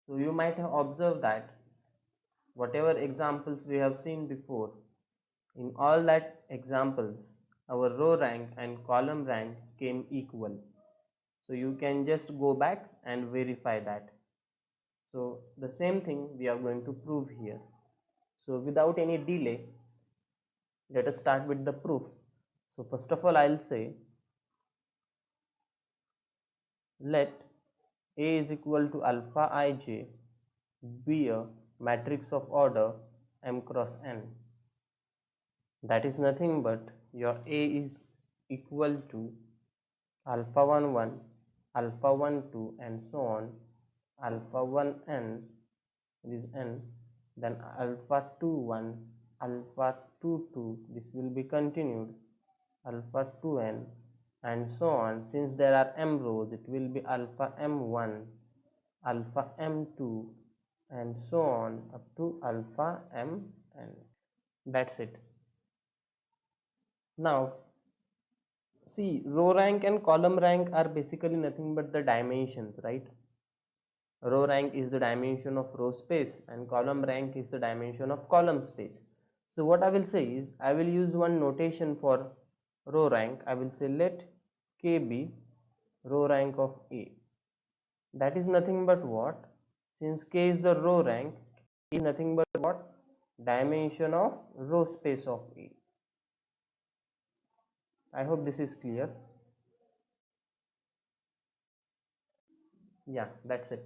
So you might have observed that whatever examples we have seen before, in all that examples, our row rank and column rank came equal. So you can just go back and verify that. So the same thing we are going to prove here. So without any delay, let us start with the proof. So first of all, I'll say let A is equal to alpha ij be a matrix of order m cross n. That is nothing but your A is equal to alpha 1 1, alpha 1 2 and so on, alpha 1 n, this n, then alpha 2 1, alpha 2 2, this will be continued, alpha 2n and so on. Since there are m rows, it will be alpha m1, alpha m2 and so on up to alpha mn. That's it. Now see, row rank and column rank are basically nothing but the dimensions, right? Row rank is the dimension of row space and column rank is the dimension of column space. So what I will say is, I will use one notation for row rank. I will say let k be row rank of A. That is nothing but what? Since k is the row rank, k is nothing but what? Dimension of row space of A. I hope this is clear. Yeah, that's it.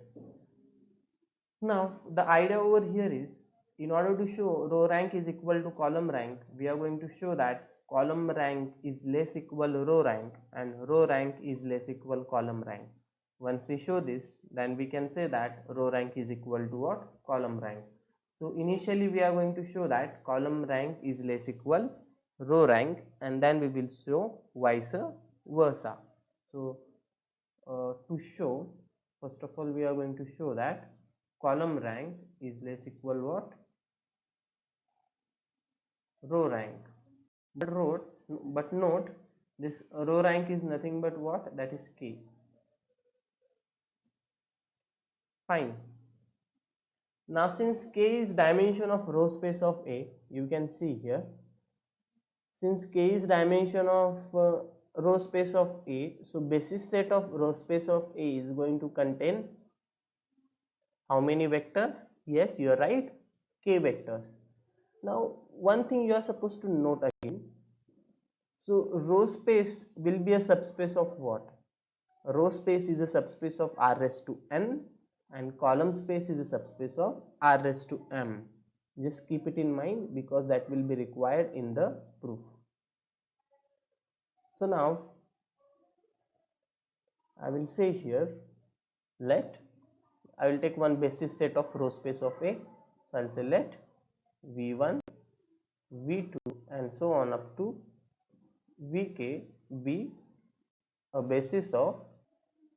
Now the idea over here is, in order to show row rank is equal to column rank, we are going to show that column rank is less equal row rank and row rank is less equal column rank. Once we show this, then we can say that row rank is equal to what? Column rank. So initially we are going to show that column rank is less equal row rank, and then we will show vice versa. So to show, first of all we are going to show that column rank is less equal what? Row rank. But note this row rank is nothing but what? That is k. Fine. Now since k is dimension of row space of A, you can see here, since k is dimension of row space of A, so basis set of row space of A is going to contain how many vectors? Yes, you are right, k vectors. Now one thing you are supposed to note again, so row space will be a subspace of what? Row space is a subspace of r raised to n and column space is a subspace of r raised to m. Just keep it in mind because that will be required in the proof. So now I will say here, let, I will take one basis set of row space of A. So I will say let v1, v2 and so on up to vk be a basis of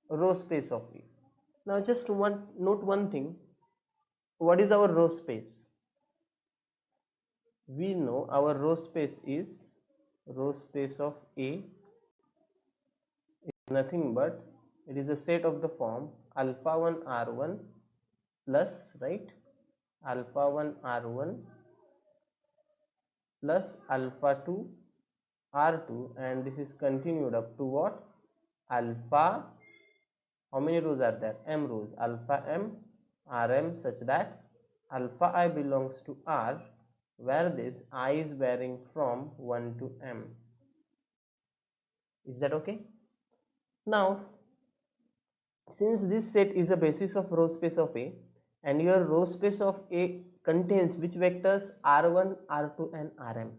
row space of A. Now just note one thing, what is our row space? We know our row space is, row space of A is nothing but, it is a set of the form alpha 1 r1 plus, right, alpha 1 r1 plus alpha 2 r2 and this is continued up to what? Alpha, how many rows are there? M rows, alpha m rm, such that alpha I belongs to R, where this I is varying from 1 to m. Is that okay? Now since this set is a basis of row space of A and your row space of A contains which vectors? R1, R2 and Rm.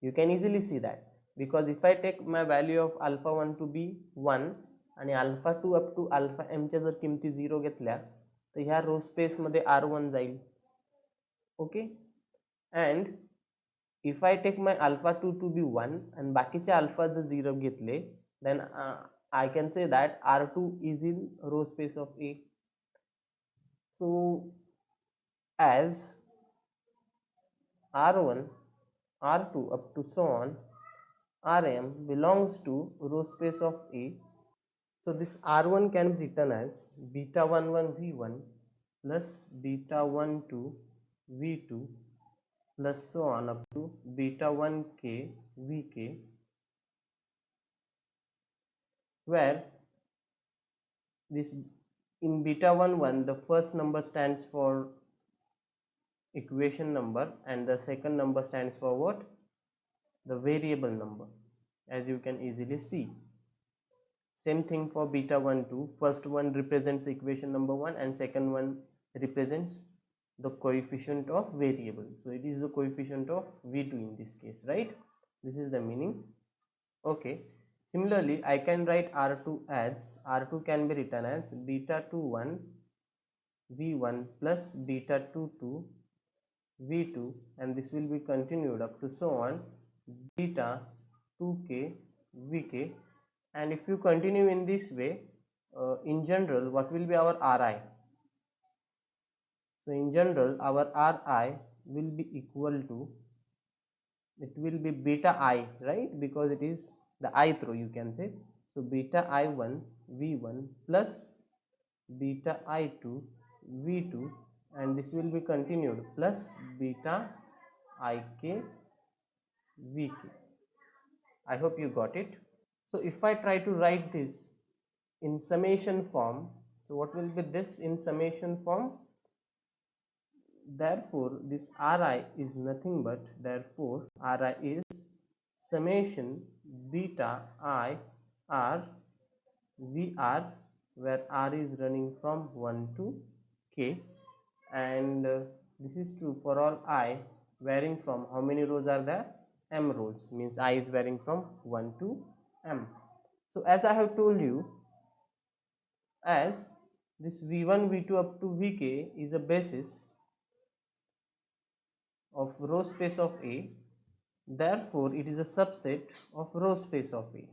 You can easily see that, because if I take my value of alpha 1 to be 1 आणि alpha 2 up to alpha m च्या जर किमती 0 घेतल्या तर ह्या row space मध्ये R1 जाईल. Okay, and if I take my alpha 2 to be 1 and बाकीचे alpha जर 0 घेतले, then I can say that R2 is in row space of A. So as R1, R2 up to so on, Rm belongs to row space of A. So this R1 can be written as beta 11 V1 plus beta 1 to v2 plus so on up to beta 1k vk, where this in beta 1 1 the first number stands for equation number and the second number stands for what? The variable number, as you can easily see. Same thing for beta 1 2, first one represents equation number 1 and second one represents the coefficient of variable, so it is the coefficient of v2 in this case, right? This is the meaning. Okay, similarly I can write r2 as, r2 can be written as beta 2 1 v1 plus beta 2 2 v2, and this will be continued up to so on beta 2k vk. And if you continue in this way, in general what will be our ri? So in general our ri will be equal to, it will be beta I, right? Because it is the ith row, you can say. So beta I1 v1 plus beta I2 v2, and this will be continued plus beta ik vk. I hope you got it. So if I try to write this in summation form, so what will be this in summation form? Therefore this ri is nothing but, therefore ri is summation beta I r vr, where r is running from 1 to k, and this is true for all I varying from, how many rows are there? M rows, means I is varying from 1 to m. So as I have told you, as this v1 v2 up to vk is a basis of row space of A, therefore it is a subset of row space of A.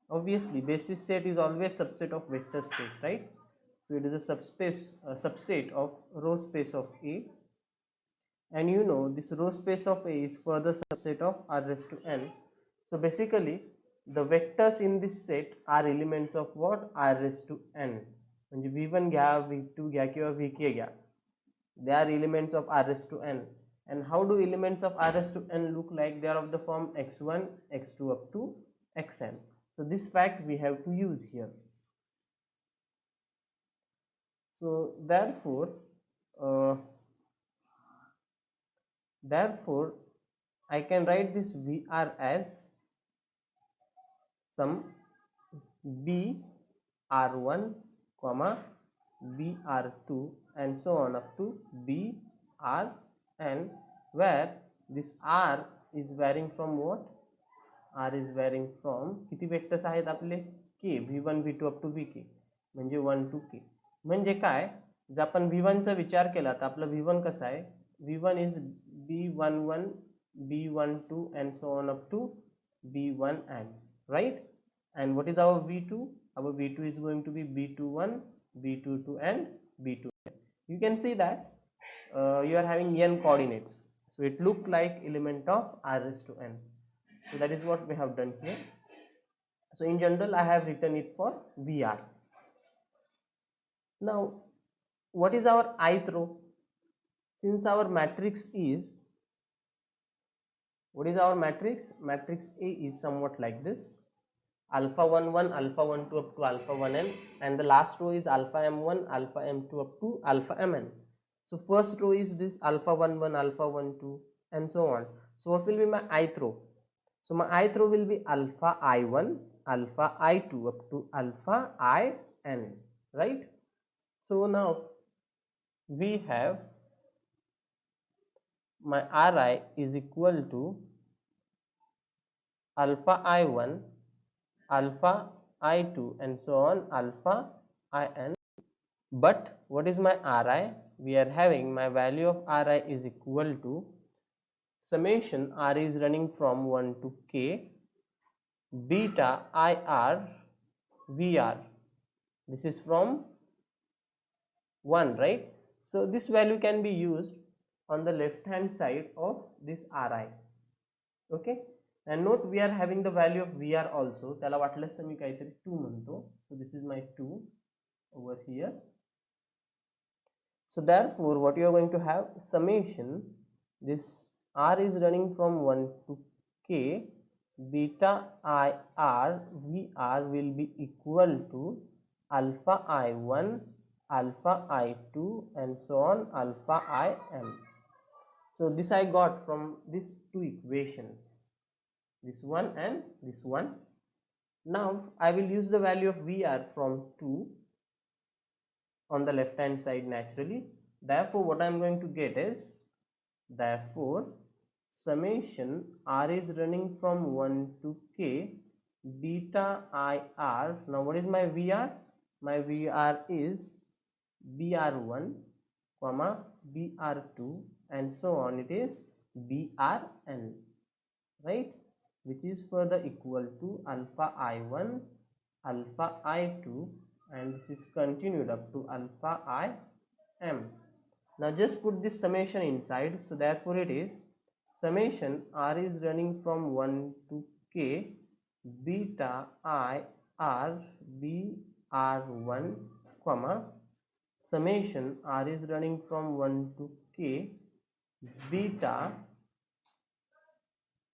Obviously basis set is always subset of vector space, right? So it is a subset of row space of A, and you know this row space of A is further subset of r raised to n. So basically the vectors in this set are elements of what? R raised to n. म्हणजे v1 घ्या, v2 घ्या किंवा vk घ्या, they are elements of r raised to n. And how do elements of r raised to n look like? They are of the form x1 x2 up to xn. So this fact we have to use here. So therefore I can write this vr as some b r1 comma b r2 and so on up to b r n, where this r is varying from what? r is varying from किती vectors आहेत आपले? k, v1 v2 up to vk, म्हणजे 1 to k. म्हणजे काय, जर आपण v1 चा विचार केला तर आपला v1 कसा आहे? v1 is b11 b12 and so on up to b1n, right? And what is our v2? Our v2 is going to be b21 b22 and b2n. You can see that you are having n coordinates, so it look like element of r raised to n. So that is what we have done here. So in general I have written it for vr. Now what is our ith row? Since our matrix is, what is our matrix? Matrix A is somewhat like this: alpha 1 1 alpha 1 2 up to alpha 1n, and the last row is alpha m1 alpha m2 up to alpha mn. So first row is this alpha 1 1 alpha 1 2 and so on. So what will be my ith row? So my ith row will be alpha I1 alpha I2 up to alpha IN, right? So now we have my Ri is equal to alpha I1 alpha I2 and so on alpha IN. But what is my Ri? We are having my value of Ri is equal to summation r is running from 1 to k beta ir vr. This is from 1, right? So this value can be used on the left hand side of this ri. Okay, and note we are having the value of vr also. त्याला वाटलंच तर मी काहीतरी 2 म्हणतो. So this is my 2 over here. So therefore what you are going to have, summation, this r is running from 1 to k, beta I r vr will be equal to alpha I1, alpha I2 and so on alpha Im. So this I got from these two equations, this one and this one. Now I will use the value of vr from 2 on the left hand side naturally. Therefore what I am going to get is, therefore summation r is running from 1 to k beta I r. Now what is my vr? My vr is br1 comma br2 and so on, it is brn, right, which is further equal to alpha I1, alpha I2 and this is continued up to alpha Im. Now just put this summation inside. So therefore it is summation r is running from 1 to k beta I r br1 comma summation r is running from 1 to k beta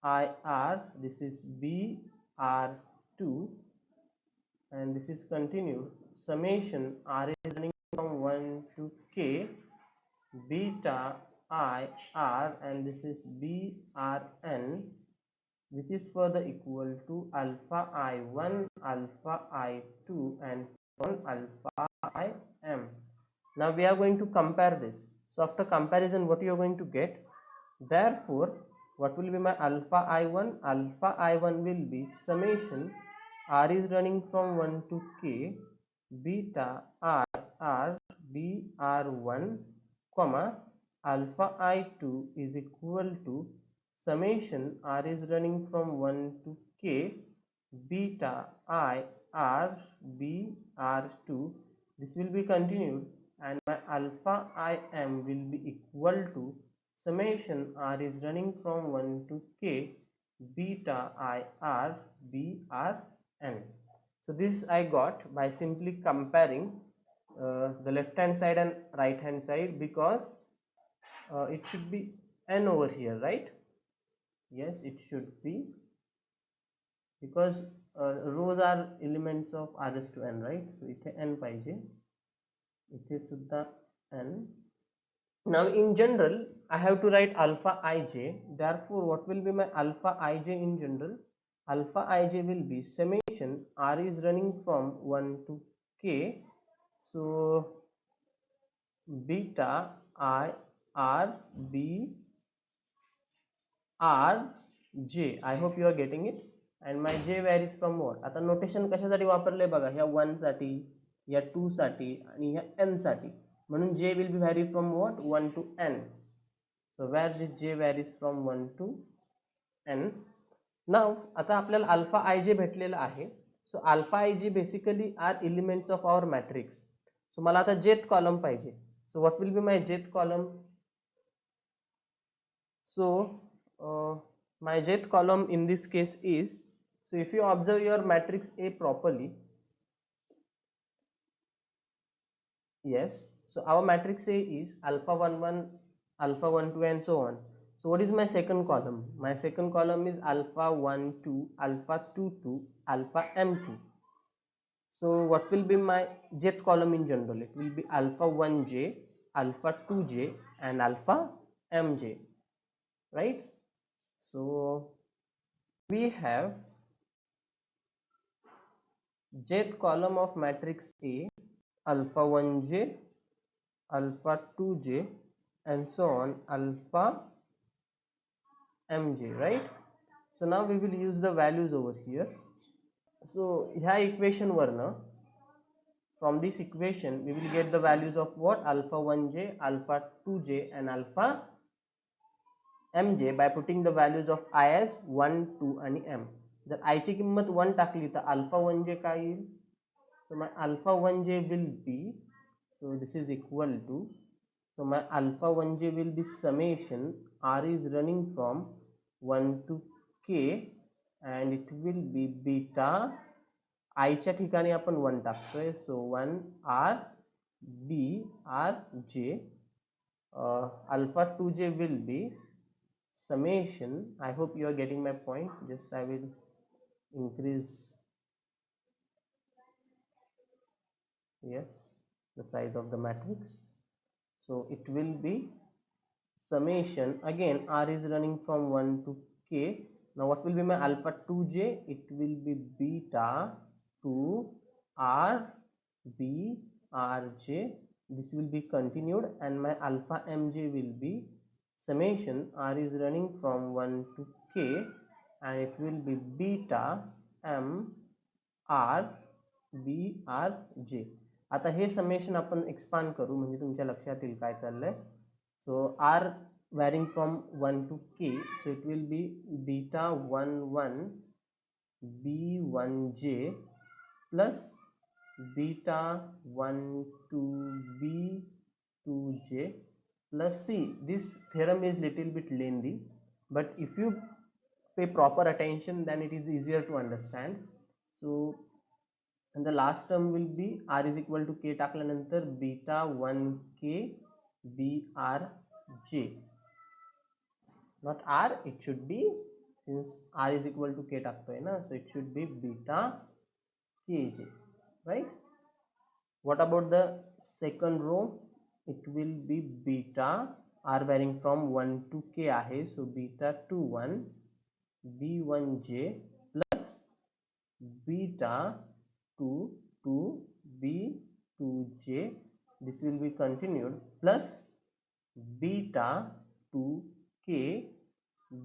I r, this is br2 and this is continued, summation r is running from 1 to k beta I r and this is brn, which is further equal to alpha I1, alpha I2 and so on alpha Im. Now we are going to compare this. So after comparison what you are going to get, therefore what will be my alpha I1? Alpha I1 will be summation r is running from 1 to k beta I r br1 comma alpha I2 is equal to summation r is running from 1 to k beta I r br2. This will be continued and my alpha Im will be equal to summation r is running from 1 to k beta I r brn. So this I got by simply comparing the left hand side and right hand side, because it should be n over here, right? Yes, it should be, because rows are elements of rs to n, right? So इथे n पाहिजे, इथे सुद्धा n. Now in general I have to write alpha ij. Therefore what will be my alpha ij in general? Alpha ij will be summation r is running from 1 to k, so beta I r b r j. I hope you are getting it. And my j varies from what? आता notation कशासाठी वापरले बघा, ह्या 1 साठी, या 2 साठी आणि ह्या n साठी, म्हणून j will be vary from what? 1 to n. So where this j varies from 1 to n. Now आता आपल्याला अल्फा आय जे भेटलेला आहे. So alpha I J basically are elements of our matrix. So मला आता jth column पाहिजे. So what will be my jth column? So my jth column in this case is, so if you observe your matrix A properly, yes, so our matrix A is alpha 1 1, alpha 1 2 and so on. So what is my second column? My second column is alpha 1 2, alpha 2 2, alpha m2. So what will be my jth column in general? It will be alpha 1j, alpha 2j and alpha mj, right? So we have jth column of matrix A, alpha 1j, alpha 2j and so on alpha mj, right? So now we will use the values over here. So ह्या equation वरनं, from this equation we will get the values of what? Alpha 1j, alpha 2j and alpha mj by putting the values of I as 1 2 आणि m. जर I ची किंमत 1 टाकली तर alpha 1j काय येईल? So my alpha 1j will be, so this is equal to, so my alpha 1j will be summation r is running from 1 to k and it will be beta I च्या ठिकाणी आपण 1 टाकतोय, so 1 r B R J. Alpha 2j will be summation. I hope you are getting my point. Just I will increase, yes, the size of the matrix. So it will be summation. Again, R is running from 1 to K. Now what will be my alpha 2j? It will be beta 2 R B R J. This will be continued, and my alpha mj will be summation. R is running from 1 to K, and it will be beta m R B R J. आता हे summation आपण expand करू म्हणजे तुमच्या लक्षात येईल काय चाललंय. So R varying from 1 to K, so it will be beta 11 B1j plus beta 12 B2j plus C. This theorem is little bit lengthy, but if you pay proper attention then it is easier to understand. So and the last term will be R is equal to K टाकल्यानंतर beta 1K BRJ, not R, it should be, since R is equal to K टाकतोय ना, so it should be beta KJ, right? What about the second row? It will be beta, R varying from 1 to K आहे, so beta 21 B1J plus beta 2 B2J. This will be continued plus beta 2K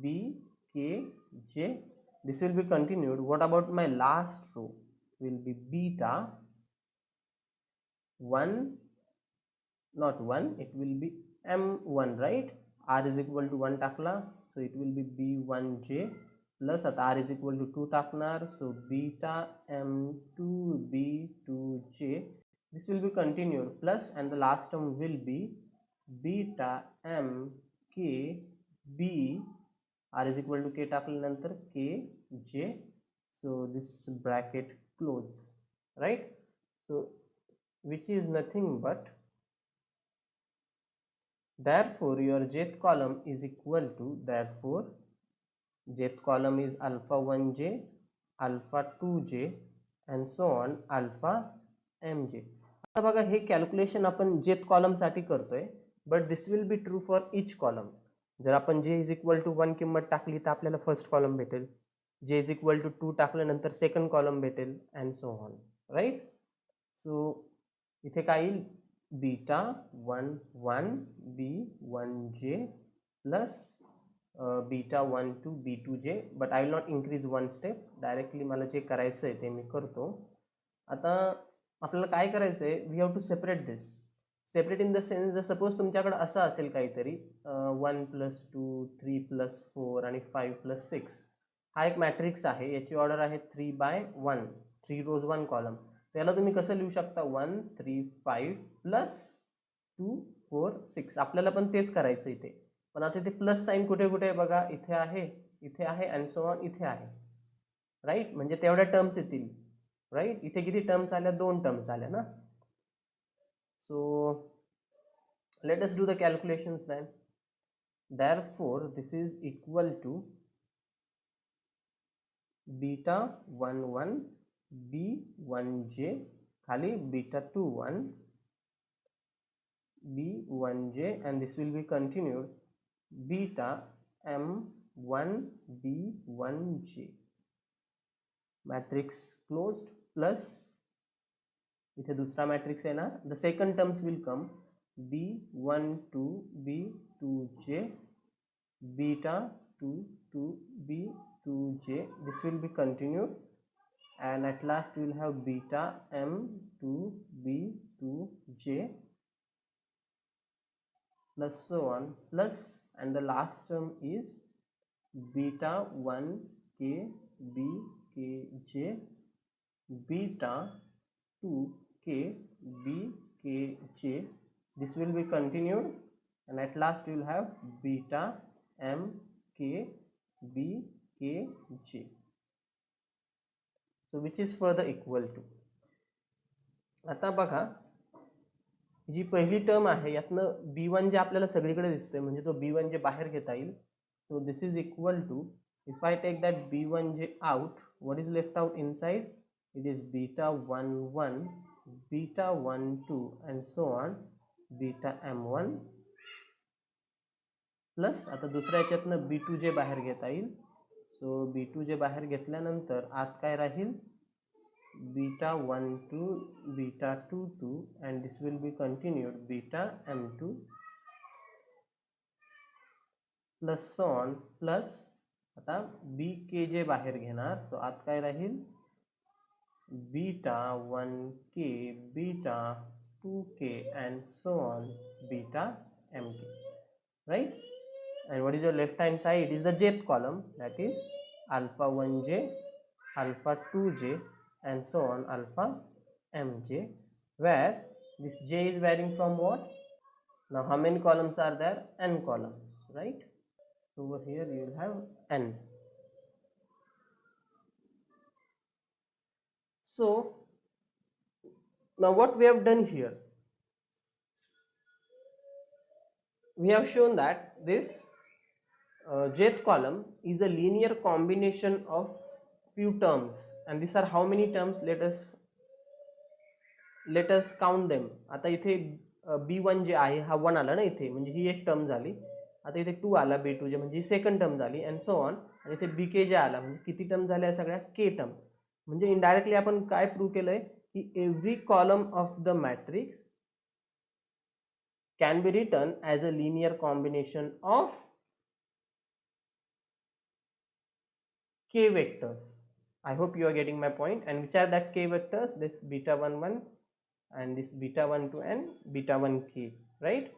BKJ. This will be continued. What about my last row? Will be beta 1, not 1, it will be M1, right? R is equal to 1 टाकला, so it will be B1J plus आता R is equal to 2 टाकणार, so beta M2 B2J. This will be continued plus, and the last term will be beta M K B. R is equal to K टाकल्यानंतर K J. So this bracket close, right? So which is nothing but, therefore your jth column is equal to, therefore jth column is alpha 1j, alpha 2j and so on alpha mj. आता बघा हे calculation आपण jth column साठी करतोय, but this will be true for each column. जर आपण j is equal to 1 किंमत टाकली तर आपल्याला फर्स्ट कॉलम भेटेल, j इज इक्वल टू 2 टाकल्यानंतर सेकंड कॉलम भेटेल अँड सो ऑन, राईट? सो इथे काय येईल, beta 11 B1J plus beta 12 B2J, but I will not increase one step, directly मला जे करायचं आहे ते मी करतो. आता आपल्याला काय करायचं आहे, we have to separate this. Separate in the sense, जर सपोज तुमच्याकडे असं असेल काहीतरी 1 + 2 3 + 4 आणि 5 + 6, हा एक मॅट्रिक्स आहे, याची ऑर्डर आहे 3/1, 3 रोज 1 कॉलम. त्याला तुम्ही कसं लिहू शकता, 1 3 5 + 2 4 6. आपल्याला पण तेच करायचं इथे, पण आता इथे प्लस साईन कुठे कुठे आहे बघा, इथे आहे अँड सो ऑन इथे आहे, राईट? म्हणजे तेवढ्या टर्म्स येतील, राईट? इथे किती टर्म्स आल्या, 2 टर्म्स आल्या ना. So let us do the calculations then. Therefore this is equal to beta 11 B1J खाली beta 21 B1J, and this will be continued beta M1 B1J. Matrix closed plus इथे दूसरा matrix आहे ना, the second terms will come B12 B2J beta 2 B2J. This will be continued, and at last we will have beta M2 B2J plus so on plus, and the last term is beta 1K BKJ beta 2K BKJ. This will be continued, and at last we will have beta MK BKJ. So which is further equal to, आता बघा जी पहिली term आहे यातनं B1 जे आपल्याला सगळीकडे दिसतोय म्हणजे तो B1 जे बाहेर घेता येईल. So this is equal to, if I take that B1 j out, what is left out inside? It is beta 1 1, beta 1 2 and so on beta M1 plus आता दुसऱ्या याच्यातनं B2 जे बाहेर घेता येईल. सो B2 जे बाहेर घेतल्यानंतर आत काय राहील? Beta 1 2 beta 2 2 and this will be continued beta M2 plus so on plus आता BK जे बाहेर घेणार, तो आत काय राहील? Beta 1K beta 2K and so on beta MK, right? And what is your left hand side? It is the jth column, that is alpha 1J, alpha 2J and so on alpha Mj, where this J is varying from what? Now how many columns are there? N columns, right? So over here you will have N. So now what we have done here, we have shown that this jth column is a linear combination of few terms, and these are how many terms? let us count them. आता इथे B1 जे आहे हा 1 आला ना इथे, म्हणजे ही एक term झाली. आता इथे 2 आला B2 जे, म्हणजे ही सेकंड टर्म झाली अँड सो ऑन. आणि इथे BK जे आला, म्हणजे किती टर्म झाल्या सगळ्या? K terms. म्हणजे इनडायरेक्टली आपण काय प्रूव्ह केलंय की every column of the matrix can be written as a linear combination of k vectors. I hope you are getting my point. And which are that k vectors? This beta 1 1 and this beta 1 2 and beta 1 k, right?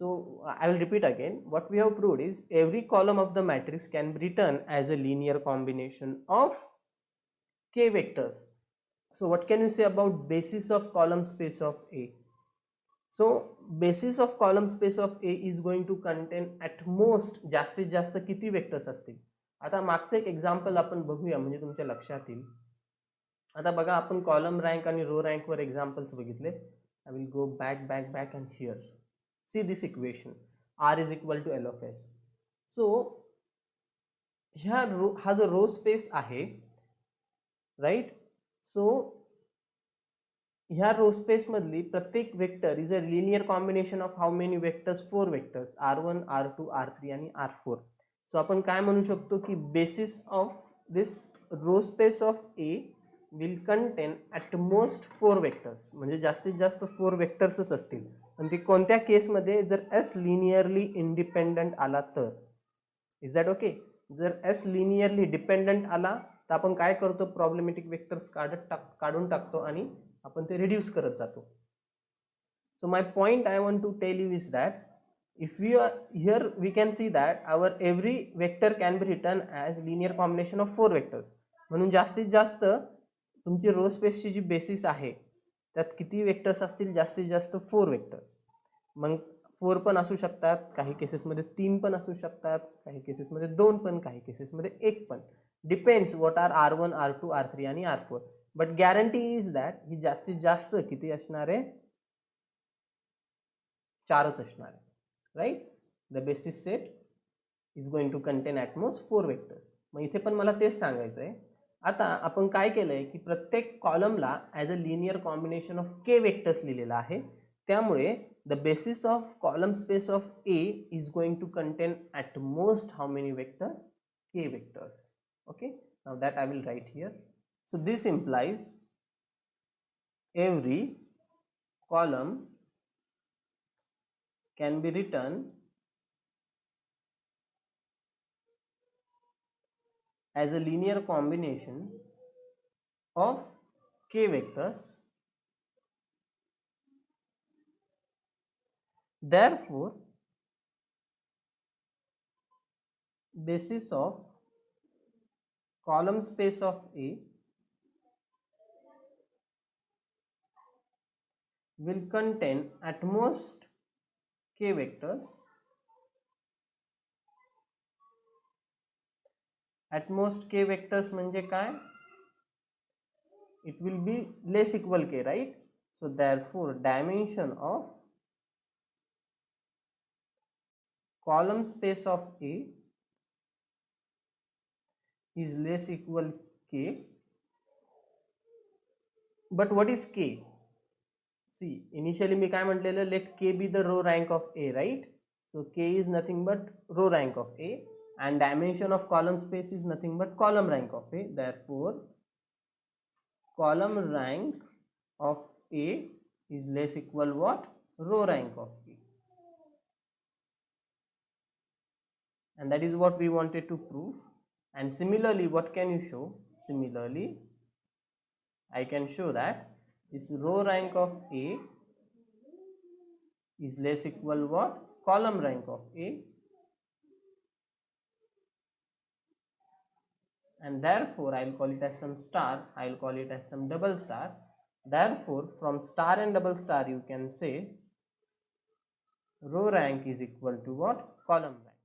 So I will repeat again. What we have proved is every column of the matrix can be written as a linear combination of k vectors. So what can you say about basis of column space of A? So basis of column space of A is going to contain at most जास्तीत जास्त किती vectors असतील? आता मागचं एक example आपण बघूया म्हणजे तुमच्या लक्षात येईल. आता बघा आपण कॉलम रँक आणि रो रँक वर एक्झाम्पल्स बघितले. I will go back back back and here see this equation R is equal to L of S. So हा जो रो स्पेस आहे, राईट? सो ह्या रो स्पेस मधली प्रत्येक vector is a linear combination of how many vectors? 4 vectors R1 R2 R3 आणि R4. सो आपण काय म्हणू शकतो की basis of this row space of A will contain at most 4 vectors, म्हणजे जास्तीत जास्त 4 वेक्टर्सच असतील. आणि ते कोणत्या केसमध्ये? जर S लिनियरली इंडिपेंडंट आला तर. Is that okay? जर S लिनियरली डिपेंडंट आला तर आपण काय करतो? प्रॉब्लेमॅटिक वेक्टर्स काढून टाकतो आणि आपण ते रिड्यूस करत जातो. So my point I want to tell you is that if we are here we can see that our every vector can be written as linear combination of 4 vectors. म्हणून जास्तीत जास्त तुमची रो स्पेसची जी बेसिस आहे त्यात किती vectors असतील? जास्तीत जास्त 4 वेक्टर्स. मग 4 पण असू शकतात, काही केसेसमध्ये 3 पण असू शकतात, काही केसेसमध्ये 2 पण, काही केसेसमध्ये 1 पण. Depends what are R1 R2 R3 आणि R4. But guarantee is that ही जास्तीत जास्त किती असणार आहे? 4च असणार आहे, right? The basis set is going to contain at most 4 vectors. मग इथे पण मला तेच सांगायचं आहे. आता आपण काय केलंय की प्रत्येक कॉलमला as a linear combination of K vectors लिहिलेला आहे. त्यामुळे the basis of column space of A is going to contain at most how many vectors? K vectors. Okay, now that I will write here. So this implies every column can be written as a linear combination of k vectors. Therefore, basis of column space of A will contain at most k vectors. At most k vectors म्हणजे काय? It will be less equal k, right? So therefore dimension of column space of A is less equal K. But what is K? See, initially मी काय म्हटलेलं, let K be the row rank of A, right? So K is nothing but row rank of A, and dimension of column space is nothing but column rank of A. Therefore, column rank of A is less equal what? Row rank of A. And that is what we wanted to prove. And similarly, what can you show? Similarly, I can show that this row rank of A is less equal what? Column rank of A. And therefore, I will call it as some star, I will call it as some double star. Therefore, from star and double star, you can say row rank is equal to what? Column rank.